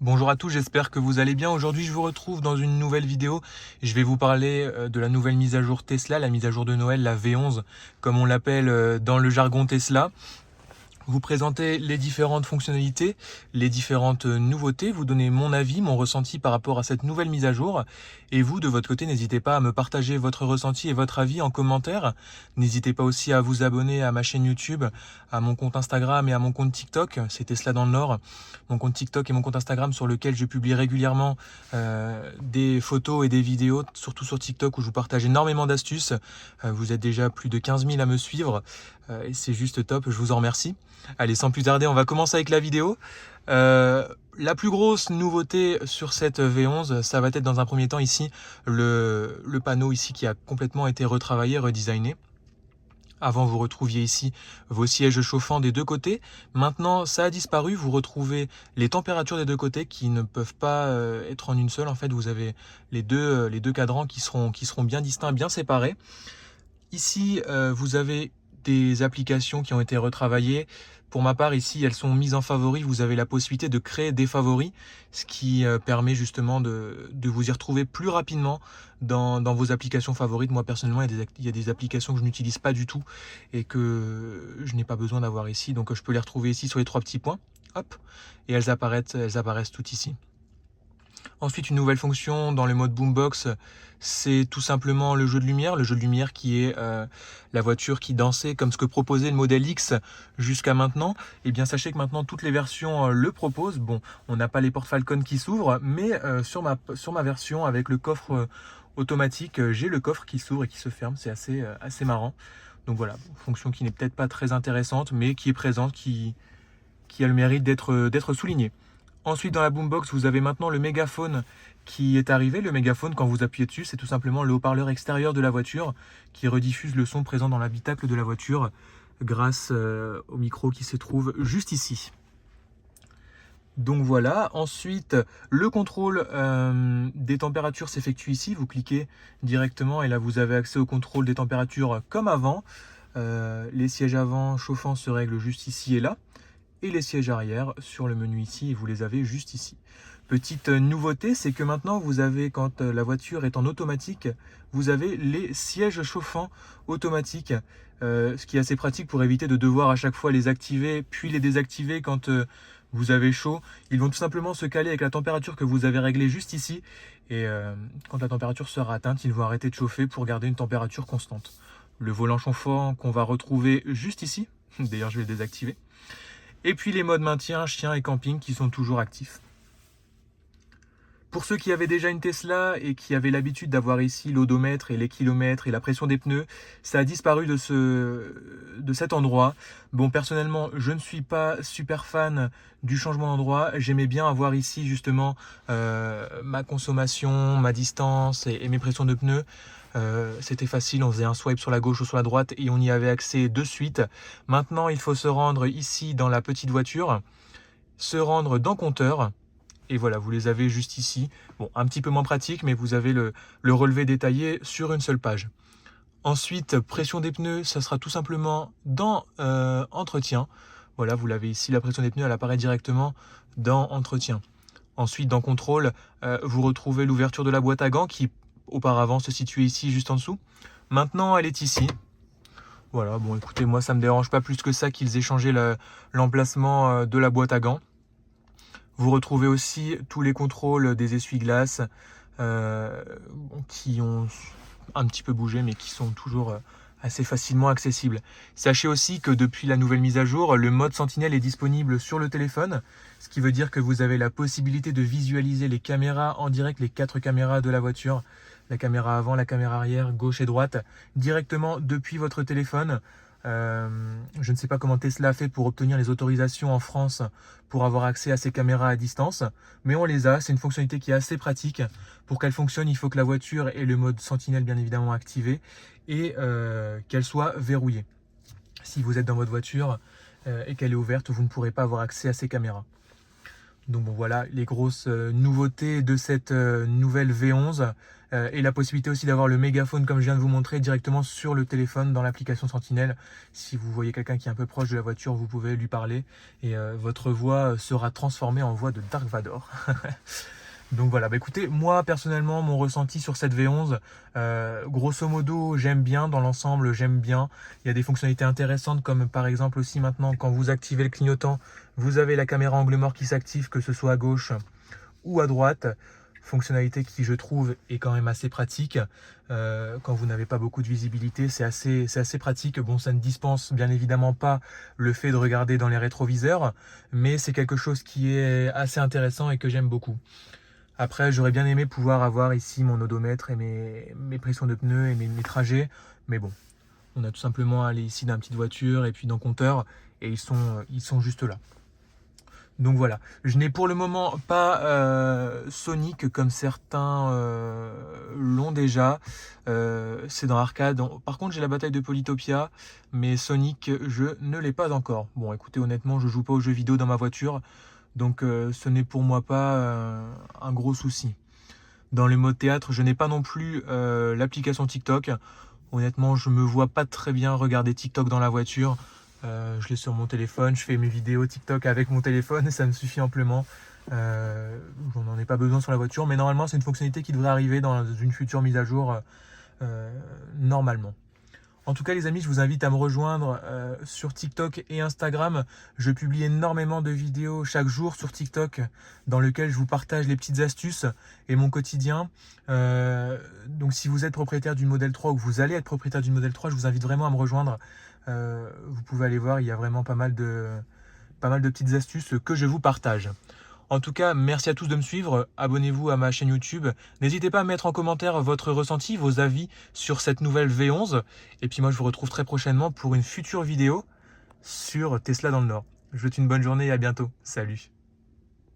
Bonjour à tous, j'espère que vous allez bien. Aujourd'hui, je vous retrouve dans une nouvelle vidéo. Je vais vous parler de la nouvelle mise à jour Tesla, la mise à jour de Noël, la V11, comme on l'appelle dans le jargon Tesla. Vous présenter les différentes fonctionnalités, les différentes nouveautés, vous donner mon avis, mon ressenti par rapport à cette nouvelle mise à jour. Et vous, de votre côté, n'hésitez pas à me partager votre ressenti et votre avis en commentaire. N'hésitez pas aussi à vous abonner à ma chaîne YouTube, à mon compte Instagram et à mon compte TikTok, c'est Tesla dans le Nord. Mon compte TikTok et mon compte Instagram sur lequel je publie régulièrement des photos et des vidéos, surtout sur TikTok où je vous partage énormément d'astuces. Vous êtes déjà plus de 15 000 à me suivre et c'est juste top, je vous en remercie. Allez, sans plus tarder, on va commencer avec la vidéo. La plus grosse nouveauté sur cette V11, ça va être dans un premier temps ici le panneau ici qui a complètement été retravaillé, redesigné. Avant, vous retrouviez ici vos sièges chauffants des deux côtés. Maintenant, ça a disparu. Vous retrouvez les températures des deux côtés qui ne peuvent pas être en une seule. En fait, vous avez les deux cadrans qui seront bien distincts, bien séparés. Ici, vous avez des applications qui ont été retravaillées. Pour ma part, ici, elles sont mises en favoris. Vous avez la possibilité de créer des favoris, ce qui permet justement de vous y retrouver plus rapidement dans vos applications favorites. Moi, personnellement, il y a des applications que je n'utilise pas du tout et que je n'ai pas besoin d'avoir ici. Donc, je peux les retrouver ici sur les trois petits points. Hop, et elles apparaissent toutes ici. Ensuite, une nouvelle fonction dans le mode Boombox, c'est tout simplement le jeu de lumière qui est la voiture qui dansait comme ce que proposait le modèle X jusqu'à maintenant. Et bien sachez que maintenant toutes les versions le proposent. Bon, on n'a pas les portes Falcon qui s'ouvrent, mais sur ma version avec le coffre automatique, j'ai le coffre qui s'ouvre et qui se ferme. C'est assez marrant. Donc voilà, fonction qui n'est peut-être pas très intéressante, mais qui est présente, qui a le mérite d'être soulignée. Ensuite, dans la boombox, vous avez maintenant le mégaphone qui est arrivé. Le mégaphone, quand vous appuyez dessus, c'est tout simplement le haut-parleur extérieur de la voiture qui rediffuse le son présent dans l'habitacle de la voiture grâce au micro qui se trouve juste ici. Donc voilà, ensuite le contrôle des températures s'effectue ici, vous cliquez directement et là vous avez accès au contrôle des températures comme avant. Les sièges avant chauffants se règlent juste ici et là. Et les sièges arrière sur le menu ici, et vous les avez juste ici. Petite nouveauté, c'est que maintenant vous avez, quand la voiture est en automatique, vous avez les sièges chauffants automatiques, ce qui est assez pratique pour éviter de devoir à chaque fois les activer puis les désactiver quand vous avez chaud. Ils vont tout simplement se caler avec la température que vous avez réglée juste ici, et quand la température sera atteinte, ils vont arrêter de chauffer pour garder une température constante. Le volant chauffant qu'on va retrouver juste ici, d'ailleurs je vais le désactiver. Et puis les modes maintien, chien et camping qui sont toujours actifs. Pour ceux qui avaient déjà une Tesla et qui avaient l'habitude d'avoir ici l'odomètre et les kilomètres et la pression des pneus, ça a disparu de cet endroit. Bon, personnellement, je ne suis pas super fan du changement d'endroit. J'aimais bien avoir ici justement ma consommation, ma distance et mes pressions de pneus. C'était facile, on faisait un swipe sur la gauche ou sur la droite et on y avait accès de suite. Maintenant, il faut se rendre ici dans la petite voiture, se rendre dans compteur. Et voilà, vous les avez juste ici. Bon, un petit peu moins pratique, mais vous avez le relevé détaillé sur une seule page. Ensuite, pression des pneus, ça sera tout simplement dans entretien. Voilà, vous l'avez ici, la pression des pneus, elle apparaît directement dans entretien. Ensuite, dans contrôle, vous retrouvez l'ouverture de la boîte à gants qui auparavant se situait ici, juste en dessous. Maintenant, elle est ici. Voilà, bon écoutez, moi ça me dérange pas plus que ça qu'ils aient changé l'emplacement de la boîte à gants. Vous retrouvez aussi tous les contrôles des essuie-glaces qui ont un petit peu bougé mais qui sont toujours assez facilement accessibles. Sachez aussi que depuis la nouvelle mise à jour, le mode Sentinelle est disponible sur le téléphone, ce qui veut dire que vous avez la possibilité de visualiser les caméras en direct, les 4 caméras de la voiture, la caméra avant, la caméra arrière, gauche et droite, directement depuis votre téléphone. Je ne sais pas comment Tesla a fait pour obtenir les autorisations en France pour avoir accès à ces caméras à distance, mais on les a. C'est une fonctionnalité qui est assez pratique. Pour qu'elle fonctionne, il faut que la voiture ait le mode Sentinelle bien évidemment activé et qu'elle soit verrouillée. Si vous êtes dans votre voiture et qu'elle est ouverte, vous ne pourrez pas avoir accès à ces caméras. Donc bon, voilà les grosses nouveautés de cette nouvelle V11. et la possibilité aussi d'avoir le mégaphone comme je viens de vous montrer directement sur le téléphone dans l'application Sentinelle. Si vous voyez quelqu'un qui est un peu proche de la voiture, vous pouvez lui parler et votre voix sera transformée en voix de Dark Vador. Donc voilà, bah écoutez, moi personnellement, mon ressenti sur cette V11, grosso modo, j'aime bien, dans l'ensemble, j'aime bien. Il y a des fonctionnalités intéressantes comme par exemple aussi maintenant, quand vous activez le clignotant, vous avez la caméra angle mort qui s'active, que ce soit à gauche ou à droite. Fonctionnalité qui, je trouve, est quand même assez pratique. Quand vous n'avez pas beaucoup de visibilité, c'est assez pratique. Bon, ça ne dispense bien évidemment pas le fait de regarder dans les rétroviseurs, mais c'est quelque chose qui est assez intéressant et que j'aime beaucoup. Après, j'aurais bien aimé pouvoir avoir ici mon odomètre et mes pressions de pneus et mes trajets. Mais bon, on a tout simplement à aller ici dans la petite voiture et puis dans compteur. Et ils sont juste là. Donc voilà. Je n'ai pour le moment pas Sonic comme certains l'ont déjà. C'est dans Arcade. Par contre, j'ai la bataille de Polytopia. Mais Sonic, je ne l'ai pas encore. Bon, écoutez, honnêtement, je joue pas aux jeux vidéo dans ma voiture. Donc ce n'est pour moi pas un gros souci. Dans le mode théâtre, je n'ai pas non plus l'application TikTok. Honnêtement, je me vois pas très bien regarder TikTok dans la voiture. Je l'ai sur mon téléphone, je fais mes vidéos TikTok avec mon téléphone et ça me suffit amplement. J'en n'en ai pas besoin sur la voiture, mais normalement c'est une fonctionnalité qui devrait arriver dans une future mise à jour normalement. En tout cas les amis, je vous invite à me rejoindre sur TikTok et Instagram. Je publie énormément de vidéos chaque jour sur TikTok dans lesquelles je vous partage les petites astuces et mon quotidien. Donc si vous êtes propriétaire d'une Model 3 ou que vous allez être propriétaire d'une Model 3, je vous invite vraiment à me rejoindre. Vous pouvez aller voir, il y a vraiment pas mal de petites astuces que je vous partage. En tout cas, merci à tous de me suivre, abonnez-vous à ma chaîne YouTube, n'hésitez pas à mettre en commentaire votre ressenti, vos avis sur cette nouvelle V11, et puis moi je vous retrouve très prochainement pour une future vidéo sur Tesla dans le Nord. Je vous souhaite une bonne journée et à bientôt, salut.